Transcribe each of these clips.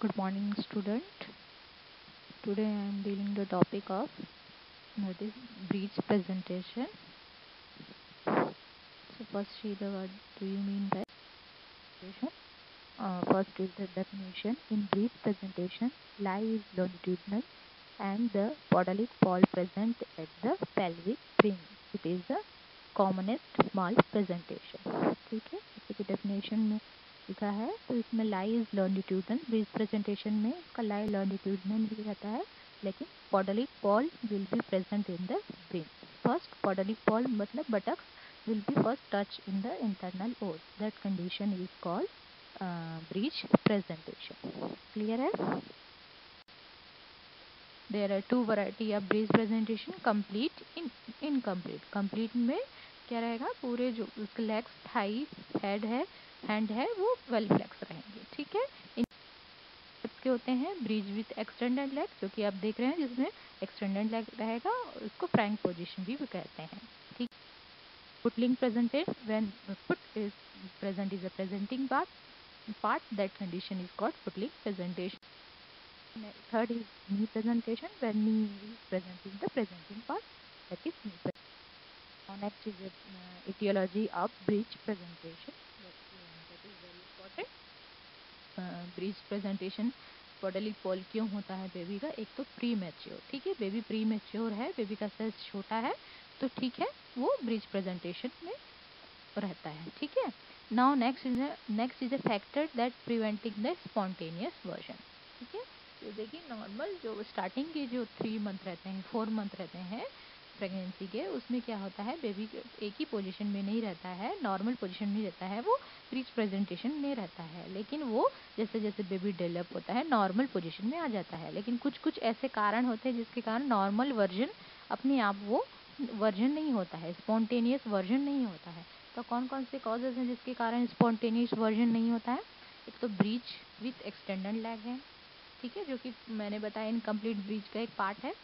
Good morning, student. Today I am dealing the topic of that is breach presentation. So first see the what do you mean by presentation? First is the definition. In breach presentation, lie is longitudinal and the podalic fall present at the pelvic rim. It is the commonest malpresentation. ठीक है, जैसे कि definition में लिखा है तो इसमें lie is longitudinal, breech presentation में इसका लाई लॉन्डिट्यूडनल ही रहता है, लेकिन podalic pole will be present in the brim. First podalic pole मतलब buttocks will be first touch in the internal os. That condition is called breech presentation. Clear है? There are two variety of breech presentation, complete incomplete. Complete में क्या रहेगा, पूरे जो उसके legs, Thai, head है, hand है, वो वेल फ्लेक्स रहेंगे. ठीक है. के होते हैं ब्रीज विथ एक्सटेंडेड लेग, जो कि आप देख रहे हैं जिसमें एक्सटेंडेड लेग रहेगा, उसको फ्रैंक पोजीशन भी कहते हैं. ठीक. Footling presented when the foot is present is a presenting part, that condition is called footling presentation. Third is knee presentation, when knee is presenting the presenting part, that is knee presentation. Now next is etiology of breech presentation, that is very important. Breech presentation podalic pole क्यों होता है baby का? एक तो pre mature, ठीक है, baby pre mature है, baby का साइज छोटा है, तो ठीक है वो ब्रीच प्रेजेंटेशन में रहता है. ठीक है. Now next is a factor that preventing the spontaneous version. ठीक है. तो देखिए नॉर्मल जो स्टार्टिंग के जो 3 मंथ रहते हैं, 4 मंथ रहते हैं प्रेगनेंसी के, उसमें क्या होता है बेबी एक ही पोजीशन में नहीं रहता है, नॉर्मल पोजीशन में रहता है, वो ब्रीच प्रेजेंटेशन में रहता है, लेकिन वो जैसे जैसे बेबी डेवलप होता है नॉर्मल पोजीशन में आ जाता है. लेकिन कुछ कुछ ऐसे कारण होते हैं जिसके कारण नॉर्मल वर्जन अपने आप वो वर्जन नहीं होता है, स्पॉन्टेनियस वर्जन नहीं होता है. तो कौन कौन से कॉजेज हैं जिसके कारण स्पॉन्टेनियस वर्जन नहीं होता है? एक तो ब्रीच विथ एक्सटेंडेड लेग है, ठीक है, जो कि मैंने बताया इनकम्प्लीट ब्रीच का एक पार्ट है.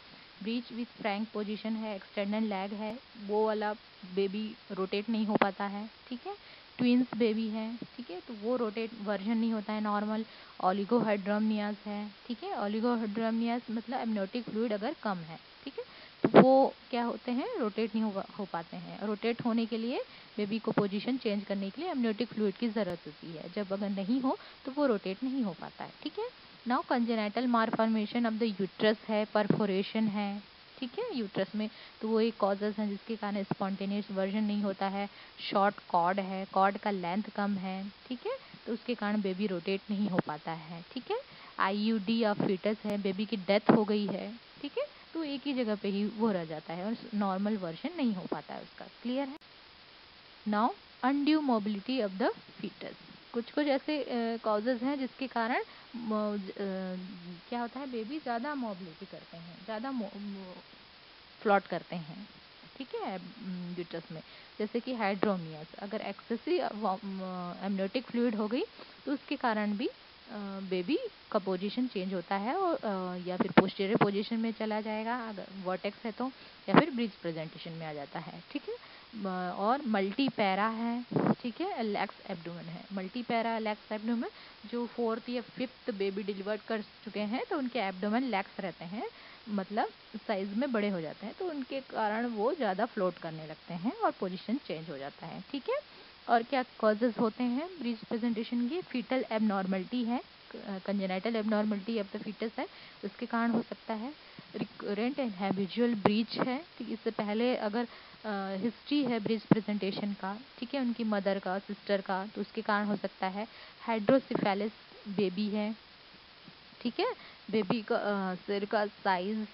ब्रीच विथ फ्रैंक पोजीशन है, एक्सटेंडेड लेग है, वो वाला बेबी रोटेट नहीं हो पाता है. ठीक है. ट्विंस बेबी है, ठीक है, तो वो रोटेट वर्जन नहीं होता है नॉर्मल. ओलिगोहाइड्रोमनियास है, ठीक है, ओलिगोहाइड्रोमनियास मतलब एमनियोटिक फ्लूइड अगर कम है, ठीक है, तो वो क्या होते हैं, रोटेट नहीं हो पाते हैं. रोटेट होने के लिए बेबी को पोजीशन चेंज करने के लिए एमनियोटिक फ्लूइड की ज़रूरत होती है, जब अगर नहीं हो तो वो रोटेट नहीं हो पाता है. ठीक है. Now congenital malformation of the uterus है, परफोरेशन है, ठीक है, यूट्रस में, तो वो एक कॉजेज हैं जिसके कारण स्पॉन्टेनियस वर्जन नहीं होता है. शॉर्ट कॉर्ड है, कॉर्ड का लेंथ कम है, ठीक है, तो उसके कारण बेबी रोटेट नहीं हो पाता है. ठीक है. आईयूडी या फीटस है, बेबी की डेथ हो गई है, ठीक है, तो एक ही जगह पे ही वो रह जाता है और नॉर्मल वर्जन नहीं हो पाता है उसका. क्लियर है? Now undue mobility of the foetus. कुछ कुछ ऐसे कॉजेज हैं जिसके कारण क्या होता है, बेबी ज़्यादा मोबिलिटी करते हैं, ज़्यादा फ्लॉट करते हैं, ठीक है, यूट्रस में. जैसे कि हाइड्रोमियास, अगर एक्सेसिव एमनियोटिक फ्लूइड हो गई तो उसके कारण भी बेबी का पोजीशन चेंज होता है, और या फिर पोस्टीरियर पोजीशन में चला जाएगा अगर वर्टेक्स है तो, या फिर ब्रीच प्रेजेंटेशन में आ जाता है. ठीक है. और मल्टी पैरा है, ठीक है, लैक्स एब्डोमेन है. मल्टी पैरा लैक्स एब्डोमेन, जो 4th या 5th बेबी डिलीवर कर चुके हैं तो उनके एब्डोमेन लैक्स रहते हैं, मतलब साइज में बड़े हो जाते हैं, तो उनके कारण वो ज़्यादा फ्लोट करने लगते हैं और पोजीशन चेंज हो जाता है. ठीक है. और क्या कॉजेज होते हैं ब्रीच प्रेजेंटेशन के? फीटल एबनॉर्मलिटी है, congenital abnormality of the foetus है, उसके कारण हो सकता है. रिकरेंट एंड हैबिचुअल ब्रीच है, ठीक, इससे पहले अगर हिस्ट्री है ब्रीच प्रेजेंटेशन का, ठीक है, उनकी मदर का, सिस्टर का, तो उसके कारण हो सकता है. हाइड्रोसिफेलिस बेबी है, ठीक है, बेबी का सिर का साइज,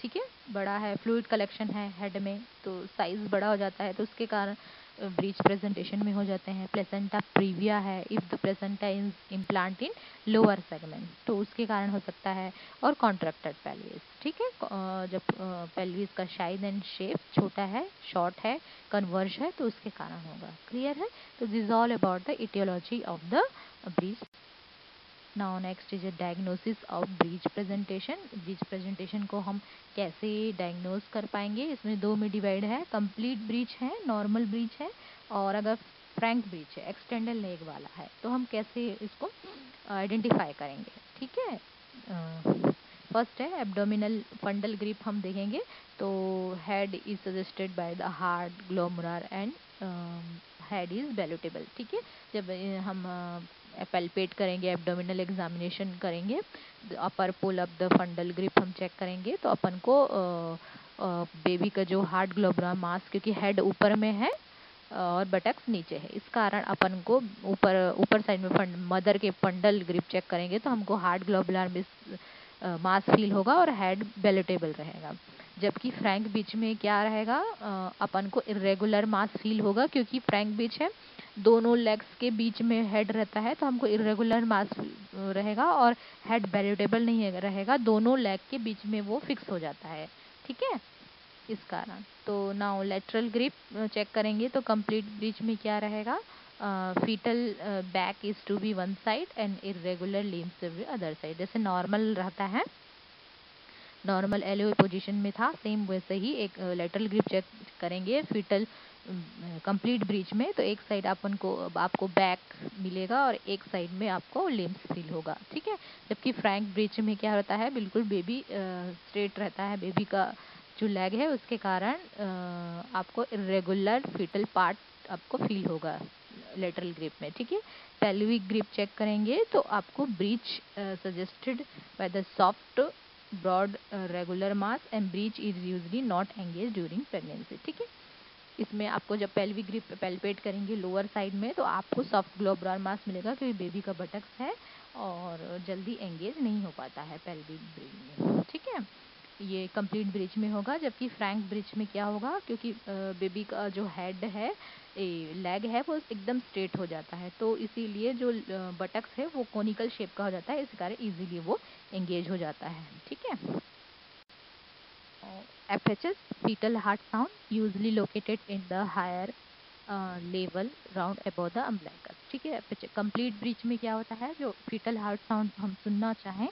ठीक है, बड़ा है, फ्लूइड कलेक्शन है हेड में, तो साइज बड़ा हो जाता है, तो उसके कारण ब्रीच प्रेजेंटेशन में हो जाते हैं. प्लेसेंटा प्रीविया है, if the placenta is implant in lower segment, तो उसके कारण हो सकता है. और कॉन्ट्रैक्टेड पेल्विस, ठीक है, जब पेल्विस का साइज एंड शेप छोटा है, शॉर्ट है, कन्वर्ज है, तो उसके कारण होगा. क्लियर है? तो this is all about the aetiology of the breech. Now next is a diagnosis of breech presentation. Breech presentation को हम कैसे डायग्नोज कर पाएंगे? इसमें दो में डिवाइड है, कंप्लीट ब्रीच है, नॉर्मल ब्रीच है, और अगर फ्रैंक ब्रीच है, एक्सटेंडल लेग वाला है, तो हम कैसे इसको आइडेंटिफाई करेंगे? ठीक है, फर्स्ट है एब्डोमिनल फंडल ग्रिप हम देखेंगे। तो head is suggested by the hard globular and head is ballotable. ठीक है, जब हम पैल्पेट करेंगे, एब्डोमिनल एग्जामिनेशन करेंगे, upper pull up the fundal grip हम चेक करेंगे, तो अपन को बेबी का जो हार्ट ग्लोमरुलर मास, क्योंकि हेड ऊपर में है और बटक्स नीचे है, इस कारण अपन को ऊपर साइड में मदर के फंडल ग्रिप चेक करेंगे तो हमको हार्ट ग्लोबुलर मास फील होगा और हेड बैल्यूटेबल रहेगा। जबकि फ्रैंक बीच में क्या रहेगा, अपन को इरेगुलर मास फील होगा, क्योंकि फ्रैंक बीच है दोनों लेग्स के बीच में हेड रहता है, तो हमको इरेगुलर मास रहेगा और हेड बैल्यूटेबल नहीं रहेगा, दोनों लेग के बीच में वो फिक्स हो जाता है। ठीक है, इस कारण। तो नाउ लेटरल ग्रिप चेक करेंगे तो कंप्लीट ब्रीच में क्या रहेगा, foetal back is to be one side and irregular limbs to be other side. जैसे नॉर्मल रहता है, नॉर्मल एलओ पोजीशन में था, सेम वैसे ही एक लेटरल ग्रिप चेक करेंगे फीटल कंप्लीट ब्रीच में, तो एक साइड आपको बैक मिलेगा और एक साइड में आपको लिम्स फील होगा। ठीक है, जबकि फ्रैंक ब्रीच में क्या होता है, बिल्कुल बेबी स्ट्रेट रहता है, बेबी का जो लेग है उसके कारण आपको इरेगुलर फीटल पार्ट आपको फील होगा लेटरल ग्रिप में। ठीक है, पेल्विक ग्रिप चेक करेंगे तो आपको breech suggested by the soft broad regular mass and breech is usually not engage during pregnancy. ठीक है, इसमें आपको जब पेल्विक ग्रिप पैल्पेट करेंगे लोअर साइड में, तो आपको सॉफ्ट ग्लोबुलर मास मिलेगा, क्योंकि बेबी का बटक्स है और जल्दी एंगेज नहीं हो पाता है पेल्विक ब्रीच में। ठीक है, ये कंप्लीट ब्रिज में होगा। जबकि फ्रैंक ब्रिज में क्या होगा, क्योंकि बेबी का जो हेड है, लेग है, वो एकदम स्ट्रेट हो जाता है, तो इसीलिए जो बटक्स है वो कोनिकल शेप का हो जाता है, इस कारण इजीली वो एंगेज हो जाता है। ठीक है, FHS fetal heart sound usually located in the higher level round above the umbilicus। ठीक है, कंप्लीट ब्रीच में क्या होता है, जो फीटल हार्ट साउंड हम सुनना चाहें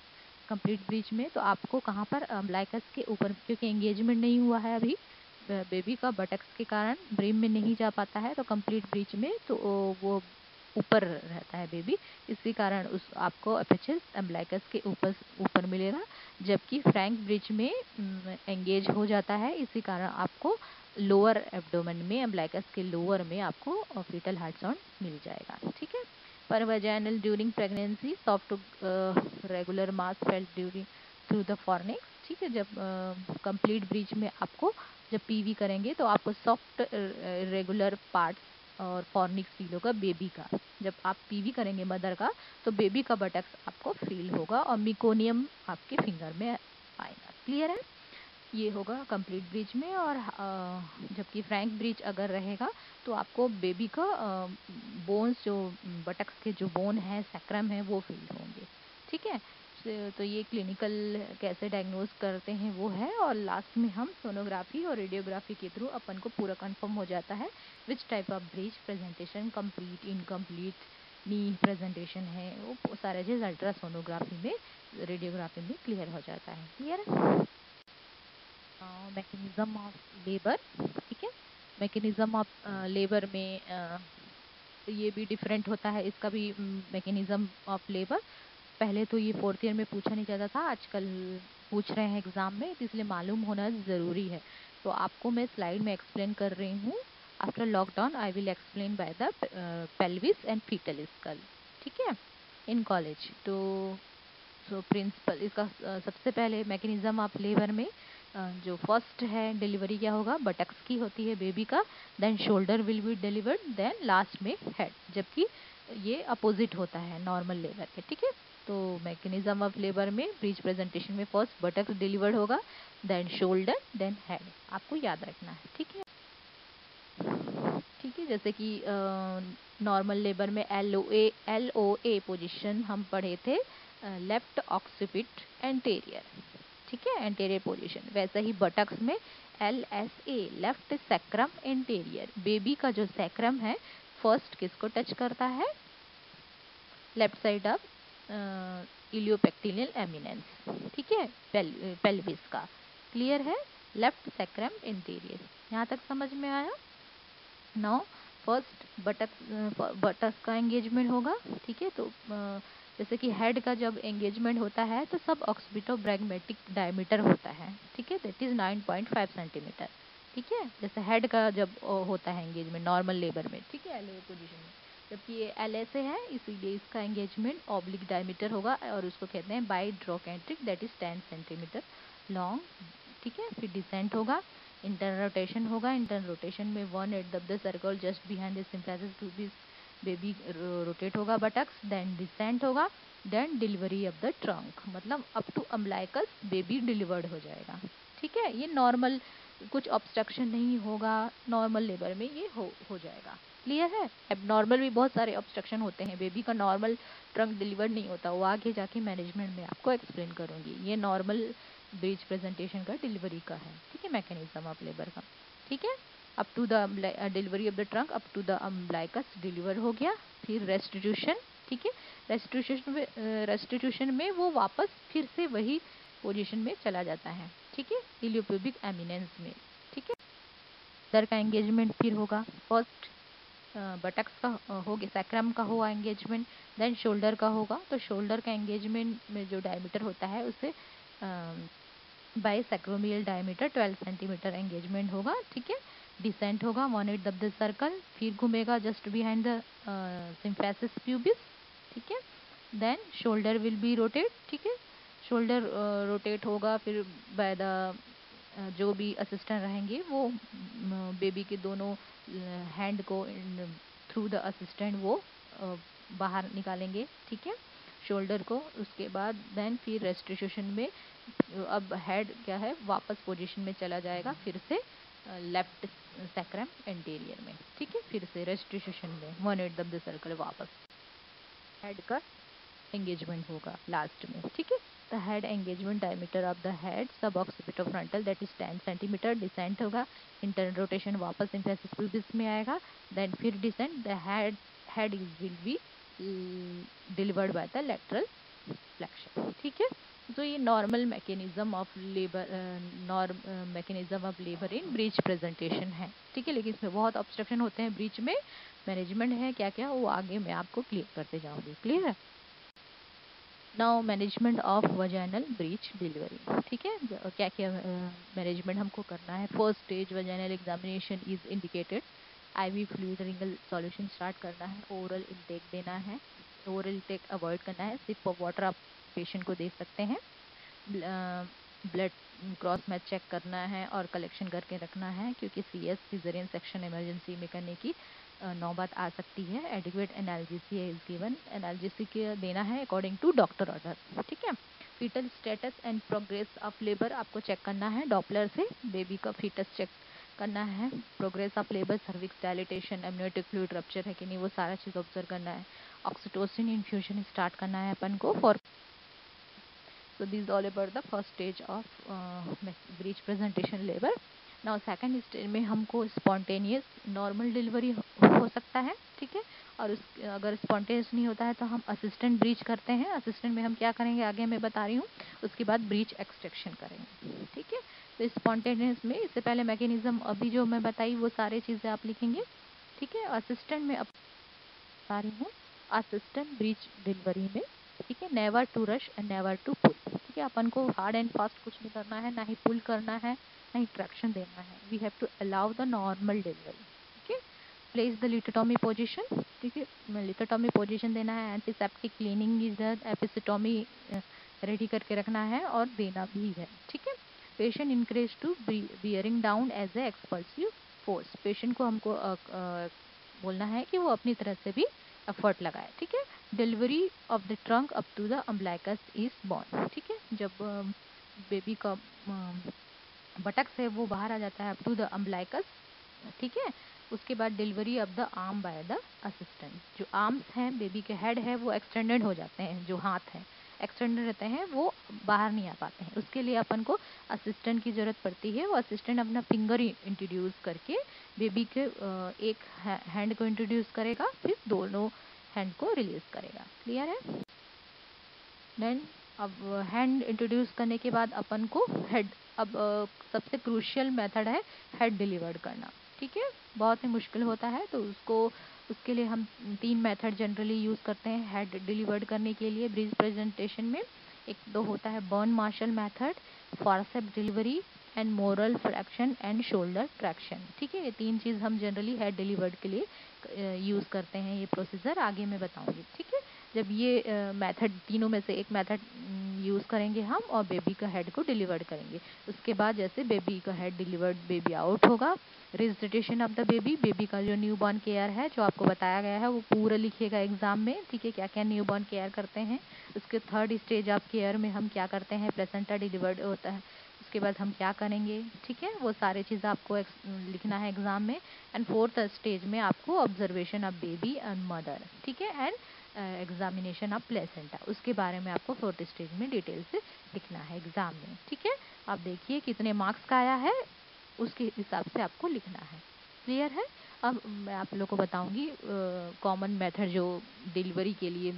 कंप्लीट ब्रीच में, तो आपको कहाँ पर, अम्बिलिकस के ऊपर, क्योंकि एंगेजमेंट नहीं हुआ है अभी बेबी का बटक्स के कारण ब्रीम में नहीं जा पाता है, तो कंप्लीट ब्रीच में तो वो ऊपर रहता है बेबी, इसी कारण उस आपको एफएचएस अम्बिलिकस के ऊपर मिलेगा। जबकि फ्रैंक ब्रिज में एंगेज हो जाता है, इसी कारण आपको लोअर एब्डोमेन में, अम्बिलिकस के लोअर में आपको फीटल हार्ट साउंड मिल जाएगा। ठीक है, पर vaginal during pregnancy soft regular mass felt during through the fornix. ठीक है, जब कंप्लीट ब्रीच में आपको जब पीवी करेंगे तो आपको सॉफ्ट रेगुलर पार्ट्स और फॉर्निक्स फील होगा बेबी का। जब आप पीवी करेंगे मदर का, तो बेबी का बटक्स आपको फील होगा और मिकोनियम आपके फिंगर में आएगा। क्लियर है, ये होगा कंप्लीट ब्रीच में। और जबकि फ्रैंक ब्रीच अगर रहेगा तो आपको बेबी का बोन्स, जो बटक्स के जो बोन है, सैक्रम है, वो फील होंगे। ठीक है, तो ये क्लिनिकल कैसे डायग्नोज करते हैं वो है, और लास्ट में हम सोनोग्राफी और रेडियोग्राफी के थ्रू अपन को पूरा कंफर्म हो जाता है which type of breech presentation, complete, incomplete, knee presentation है, वो सारे चीज़ अल्ट्रासोनोग्राफी में, रेडियोग्राफी में क्लियर हो जाता है। क्लियर है, मैकेनिज्म ऑफ लेबर। ठीक है, मैकेनिज्म ऑफ लेबर में ये भी डिफरेंट होता है, इसका भी मैकेनिज्म ऑफ लेबर। पहले तो ये 4th ईयर में पूछा नहीं जाता था, आजकल पूछ रहे हैं एग्जाम में, तो इसलिए मालूम होना ज़रूरी है। तो आपको मैं स्लाइड में एक्सप्लेन कर रही हूँ। After lockdown I will explain by the pelvis and foetal skull. ठीक है, इन कॉलेज। तो प्रिंसिपल इसका सबसे पहले मैकेनिज्म ऑफ लेबर में जो फर्स्ट है डिलीवरी क्या होगा, बटक्स की होती है बेबी का, then shoulder will be delivered, then last में हेड, जबकि ये अपोजिट होता है नॉर्मल लेबर के। ठीक है, तो मैकेनिज्म ऑफ लेबर में ब्रीच प्रेजेंटेशन में फर्स्ट बटक्स डिलीवर्ड होगा, देन शोल्डर, देन हेड, आपको याद रखना है। ठीक है, ठीक है, जैसे कि नॉर्मल लेबर में LOA पोजीशन हम पढ़े थे, लेफ्ट ऑक्सीपिट एंटेरियर। ठीक है, एंटेरियर पोजीशन। वैसे ही बटक्स में LSA, left sacrum anterior. Baby का जो सैक्रम है फर्स्ट किसको टच करता है, लेफ्ट साइड ऑफ इलियोपेक्टिलियल एमिनेंस। ठीक है, पेल्विस का। क्लियर है, लेफ्ट सैक्रम एंटेरियर, यहाँ तक समझ में आया। नाउ फर्स्ट बटक्स का एंगेजमेंट होगा, ठीक है। तो जैसे कि हेड का जब एंगेजमेंट होता है तो सब ऑक्सीपिटोब्रैगमेटिक डायमीटर होता है, ठीक है, दैट इज 9.5 सेंटीमीटर, ठीक है। जैसे हेड का जब होता है एंगेजमेंट नॉर्मल लेबर में, ठीक है, एलओ पोजीशन में, जबकि ये एलएसए है इसीलिए इसका एंगेजमेंट ऑब्लिक डायमीटर होगा और उसको कहते हैं bitrochanteric, that is 10 centimetre long, ठीक है। फिर डिसेंट होगा, इंटरनल रोटेशन होगा, इंटरनल रोटेशन में 1/8 of the circle just behind the symphysis pubis baby rotate होगा बटक्स, देन डिसेंट होगा, then delivery of the trunk, मतलब up to umbilicus baby delivered हो जाएगा, ठीक है। ये नॉर्मल, कुछ ऑब्स्ट्रक्शन नहीं होगा, नॉर्मल लेबर में ये हो जाएगा, क्लियर है। अब नॉर्मल भी बहुत सारे ऑब्स्ट्रक्शन होते हैं, बेबी का नॉर्मल ट्रंक डिलीवर्ड नहीं होता, वो आगे जाके मैनेजमेंट में आपको एक्सप्लेन करूंगी। ये नॉर्मल ब्रीच प्रेजेंटेशन का डिलीवरी का है, ठीक है, मैकेनिज्म ऑफ लेबर का, ठीक है। Up to the delivery of the trunk up to the umbilicus deliver हो गया। फिर रेस्टिट्यूशन, ठीक है, रेस्टिट्यूशन में वो वापस फिर से वही पोजीशन में चला जाता है, ठीक है, इलियोप्यूबिक एमिनेंस में, ठीक है। सर का एंगेजमेंट फिर होगा, फर्स्ट बटक्स का हो गया, सैक्रम का हुआ एंगेजमेंट, देन शोल्डर का होगा। तो शोल्डर का एंगेजमेंट में जो डायमीटर होता है उसे बाय सैक्रोमियल डायमीटर 12 सेंटीमीटर एंगेजमेंट होगा, ठीक है। डिसेंट होगा 1/8 ऑफ द सर्कल, फिर घूमेगा just behind the symphysis pubis, ठीक है। Then shoulder will be rotate, ठीक है, शोल्डर रोटेट होगा, फिर बाय द जो भी असिस्टेंट रहेंगे वो बेबी के दोनों हैंड को थ्रू द असिस्टेंट वो बाहर निकालेंगे, ठीक है, शोल्डर को। उसके बाद देन फिर रेस्टिट्यूशन में अब हेड क्या है वापस पोजीशन में चला जाएगा फिर से लेफ्ट सैक्रम एंटीरियर में, ठीक है, फिर से रेस्टिट्यूशन में 1/8 ऑफ द सर्कल वापस हेड का एंगेजमेंट होगा लास्ट में, ठीक है। The head engagement diameter of the head suboccipitofrontal that is 10 centimetre, descent होगा, इंटरनल रोटेशन वापस सिम्फेसिस प्यूबिस में आएगा, देन फिर descent, the head will be delivered by the lateral flexion, ठीक है। तो ये normal mechanism of labour mechanism of labour in breech presentation है, ठीक है। लेकिन इसमें बहुत ऑब्स्ट्रक्शन होते हैं ब्रीच में, मैनेजमेंट है क्या क्या वो आगे मैं आपको क्लियर करते जाऊंगी, क्लियर है। Now management of vaginal breech delivery, ठीक है, क्या क्या मैनेजमेंट हमको करना है। First stage vaginal examination is indicated, IV fluid Ringer solution start करना है, ओरल इंटेक देना है, ओरल इंटेक अवॉइड करना है, सिप ऑफ वाटर आप पेशेंट को दे सकते हैं, ब्लड क्रॉस मैच चेक करना है और कलेक्शन करके रखना है, क्योंकि सीएस सिजेरियन सेक्शन इमरजेंसी में करने की नौबत आ सकती है। Adequate analgesia is given, analgesia देना है अकॉर्डिंग टू डॉक्टर ऑर्डर, ठीक है। Foetal status and progress of labour आपको चेक करना है, डॉपलर से बेबी का फीटस चेक करना है, progress of labour, cervix dilatation, amniotic fluid rupture है कि नहीं, वो सारा चीज़ ऑब्जर्व करना है। ऑक्सीटोसिन इन्फ्यूजन स्टार्ट करना है अपन को for, so this is all about the first stage of breech presentation labor. Now second stage में हमको spontaneous normal delivery हो सकता है, ठीक है, और उस अगर spontaneous नहीं होता है तो हम assistant breech करते हैं। assistant में हम क्या करेंगे आगे मैं बता रही हूँ, उसके बाद breech extraction करेंगे, ठीक है। तो spontaneous में इससे पहले mechanism अभी जो मैं बताई वो सारी चीज़ें आप लिखेंगे, ठीक है। assistant में अब बता रही हूँ, assistant breech delivery में, ठीक है, never to rush and never to pull, ठीक है, अपन को हार्ड एंड फास्ट कुछ नहीं करना है, ना ही पुल करना है, ना ही ट्रैक्शन देना है, we have to allow the normal delivery, ठीक है। प्लेस द लिथोटॉमी पोजीशन, ठीक है, लिथोटॉमी पोजीशन देना है, antiseptic cleaning is episiotomy ready करके रखना है और देना भी है, ठीक है। Patient encourage to bearing down as a expulsive force, patient को हमको बोलना है कि वो अपनी तरह से भी एफर्ट लगाए, ठीक है। Delivery of the trunk up to the umbilicus is born, ठीक है, जब बेबी का बटक से वो बाहर आ जाता है अप टू द अम्बलाइकस, ठीक है। उसके बाद delivery of the arm by the assistant, जो आर्म्स हैं बेबी के हेड है वो एक्सटेंडेड हो जाते हैं, जो हाथ हैं एक्सटेंडेड रहते हैं वो बाहर नहीं आ पाते हैं, उसके लिए अपन को असिस्टेंट की ज़रूरत पड़ती है। वो असिस्टेंट अपना फिंगर इंट्रोड्यूस करके बेबी के एक हैंड को इंट्रोड्यूस करेगा, फिर दोनों हैंड को रिलीज करेगा, क्लियर है। देन अब हैंड इंट्रोड्यूस करने के बाद अपन को हेड, अब सबसे क्रूशियल मेथड है हेड डिलीवर्ड करना, ठीक है, बहुत ही मुश्किल होता है। तो उसके लिए हम 3 मेथड जनरली यूज़ करते हैं हेड डिलीवर्ड करने के लिए ब्रीज प्रेजेंटेशन में। एक तो होता है Burns Marshall method, forceps delivery and malar flexion and shoulder traction. ठीक है, ये 3 चीज़ हम जनरली हेड डिलीवर्ड के लिए यूज़ करते हैं। ये प्रोसीजर आगे मैं बताऊंगी। ठीक है, जब ये मेथड तीनों में से एक मेथड यूज़ करेंगे हम और बेबी का हेड को डिलीवर्ड करेंगे। उसके बाद जैसे बेबी का हेड डिलीवर्ड, बेबी आउट होगा, रिजल्टेशन ऑफ द बेबी का जो न्यूबॉर्न केयर है जो आपको बताया गया है वो पूरा लिखिएगा एग्जाम में। ठीक है, क्या क्या न्यूबॉर्न केयर करते हैं। उसके थर्ड स्टेज ऑफ केयर में हम क्या करते हैं, प्लेसेंटा डिलीवर्ड होता है, उसके बाद हम क्या करेंगे। ठीक है, वो सारी चीज़ें आपको लिखना है एग्जाम में। एंड फोर्थ स्टेज में आपको observation of baby and mother, ठीक है, एंड एग्जामिनेशन ऑफ प्लेसेंटा, उसके बारे में आपको फोर्थ स्टेज में डिटेल से लिखना है एग्जाम में। ठीक है, आप देखिए कितने मार्क्स का आया है, उसके हिसाब से आपको लिखना है। क्लियर है। अब मैं आप लोग को बताऊंगी कॉमन मेथड जो डिलीवरी के लिए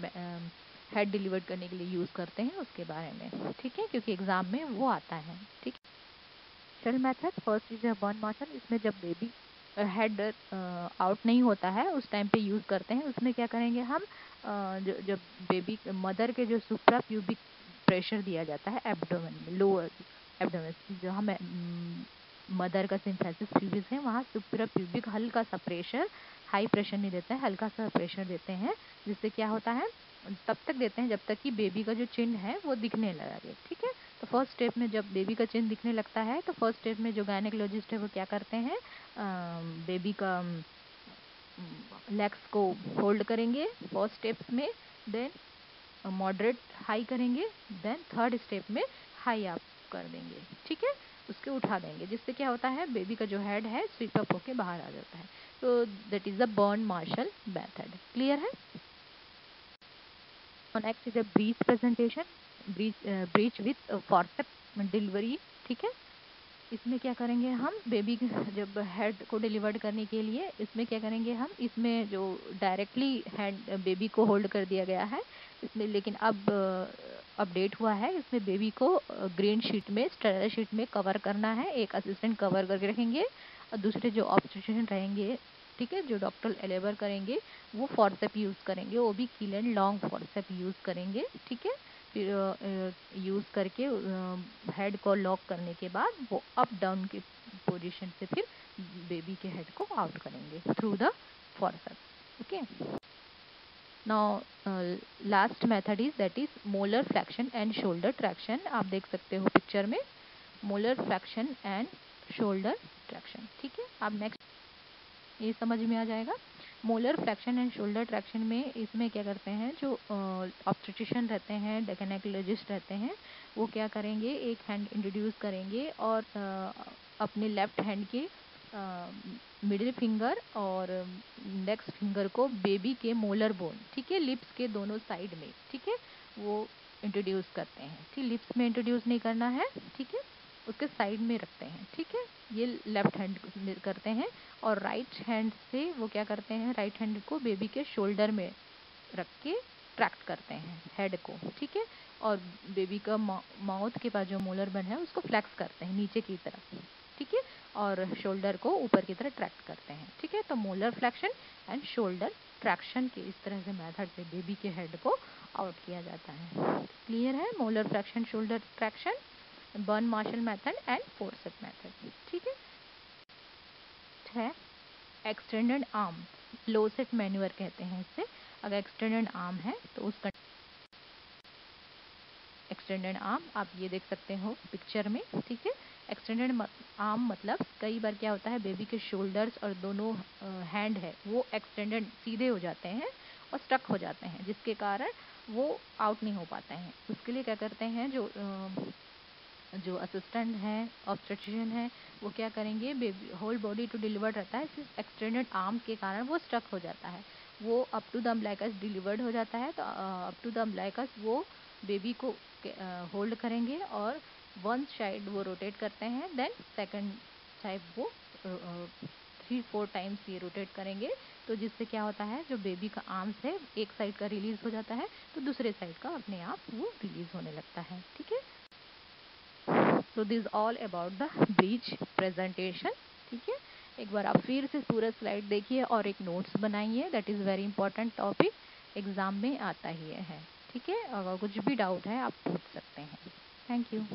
हेड डिलीवर्ड करने के लिए यूज़ करते हैं उसके बारे में। ठीक है, क्योंकि एग्जाम में वो आता है। ठीक है, Marshall method, first is Burns Marshall. इसमें जब बेबी हेड आउट नहीं होता है उस टाइम पे यूज़ करते हैं। उसमें क्या करेंगे हम, जब बेबी मदर के जो सुप्रा प्यूबिक प्रेशर दिया जाता है एब्डोमेन में, लोअर एब्डोमेन, जो हम मदर का सिम्फेसिस प्यूबिस है वहाँ सुप्रा प्यूबिक हल्का सा प्रेशर, हाई प्रेशर नहीं देते हैं, हल्का सा प्रेशर देते हैं। जिससे क्या होता है, तब तक देते हैं जब तक कि बेबी का जो चिन्ह है वो दिखने लगे। ठीक है, तो फर्स्ट स्टेप में जब बेबी का चिन्ह दिखने लगता है तो फर्स्ट स्टेप में जो गायनेकोलॉजिस्ट है वो क्या करते हैं, बेबी का लेग्स को होल्ड करेंगे फर्स्ट स्टेप्स में, देन मॉडरेट हाई करेंगे, देन थर्ड स्टेप में हाई अप कर देंगे। ठीक है, उसके उठा देंगे, जिससे क्या होता है बेबी का जो हेड है स्वीप अप होके बाहर आ जाता है। तो that is the Burn Marshall method. Clear है। Next is a breech presentation, breech with forceps delivery. ठीक है, इसमें क्या करेंगे हम, बेबी जब हेड को डिलीवर्ड करने के लिए इसमें क्या करेंगे हम, इसमें जो डायरेक्टली हेड बेबी को होल्ड कर दिया गया है इसमें, लेकिन अब अपडेट हुआ है, इसमें बेबी को ग्रीन शीट में, स्टेरल शीट में कवर करना है। एक असिस्टेंट कवर करके रखेंगे और दूसरे जो ऑब्स्टेट्रिशियन रहेंगे, ठीक है, जो डॉक्टर लेबर करेंगे वो फॉरसेप यूज़ करेंगे, वो भी कील एंड लॉन्ग फॉरसेप यूज़ करेंगे। ठीक है, फिर यूज़ करके हेड को लॉक करने के बाद वो अप डाउन की पोजीशन से फिर बेबी के हेड को आउट करेंगे through the forceps. Okay, now last method is that is molar flexion and shoulder traction. आप देख सकते हो पिक्चर में, molar flexion and shoulder traction. ठीक है, अब नेक्स्ट ये समझ में आ जाएगा। Molar flexion and shoulder traction में इसमें क्या करते हैं, जो ऑब्स्टेट्रिशियन रहते हैं, गायनेकोलॉजिस्ट रहते हैं, वो क्या करेंगे, एक हैंड इंट्रोड्यूस करेंगे और अपने लेफ्ट हैंड के मिडिल फिंगर और इंडेक्स फिंगर को बेबी के मोलर बोन, ठीक है, लिप्स के दोनों साइड में, ठीक है, वो इंट्रोड्यूस करते हैं। ठीक, लिप्स में इंट्रोड्यूस नहीं करना है, ठीक है, उसके साइड में रखते हैं। ठीक है, ये लेफ्ट हैंड करते हैं और राइट हैंड से वो क्या करते हैं, राइट हैंड को बेबी के शोल्डर में रख के ट्रैक्ट करते हैं हेड को। ठीक है, और बेबी का माउथ के पास जो मोलर बन है उसको फ्लेक्स करते हैं नीचे की तरफ। ठीक है, और शोल्डर को ऊपर की तरफ ट्रैक्ट करते हैं। ठीक है, तो molar flexion and shoulder traction के इस तरह से मेथड से बेबी के हेड को आउट किया जाता है। क्लियर है, malar flexion, shoulder traction, Burns Marshall method and forceps method. ठीक है, एक्सटेंडेड आर्म, लोसेट मैन्यूअर कहते हैं इससे। अगर एक्सटेंडेड आर्म है तो उसका एक्सटेंडेड आर्म आप ये देख सकते हो पिक्चर में। ठीक है, एक्सटेंडेड आर्म मतलब कई बार क्या होता है, बेबी के शोल्डर्स और दोनों हैंड है वो एक्सटेंडेड सीधे हो जाते हैं और स्टक हो जाते हैं, जिसके कारण वो आउट नहीं हो पाते हैं। उसके लिए क्या करते हैं, जो असिस्टेंट है, ऑब्स्टेट्रिशियन है, वो क्या करेंगे, baby whole body to delivered रहता है, सिर्फ एक्सटेंडेड आर्म के कारण वो स्टक हो जाता है, वो up to the umbilicus delivered हो जाता है। तो अप टू द अम्बिलिकस वो बेबी को होल्ड करेंगे और वन साइड वो रोटेट करते हैं, देन सेकंड साइड वो 3-4 टाइम्स ये रोटेट करेंगे। तो जिससे क्या होता है, जो बेबी का आर्म्स है एक साइड का रिलीज हो जाता है तो दूसरे साइड का अपने आप वो रिलीज होने लगता है। ठीक है, so this is all about the breech presentation। ठीक है, एक बार आप फिर से पूरा स्लाइड देखिए और एक नोट्स बनाइए, that is very important topic, exam में आता ही है। ठीक है, अगर कुछ भी डाउट है आप पूछ सकते हैं। Thank you.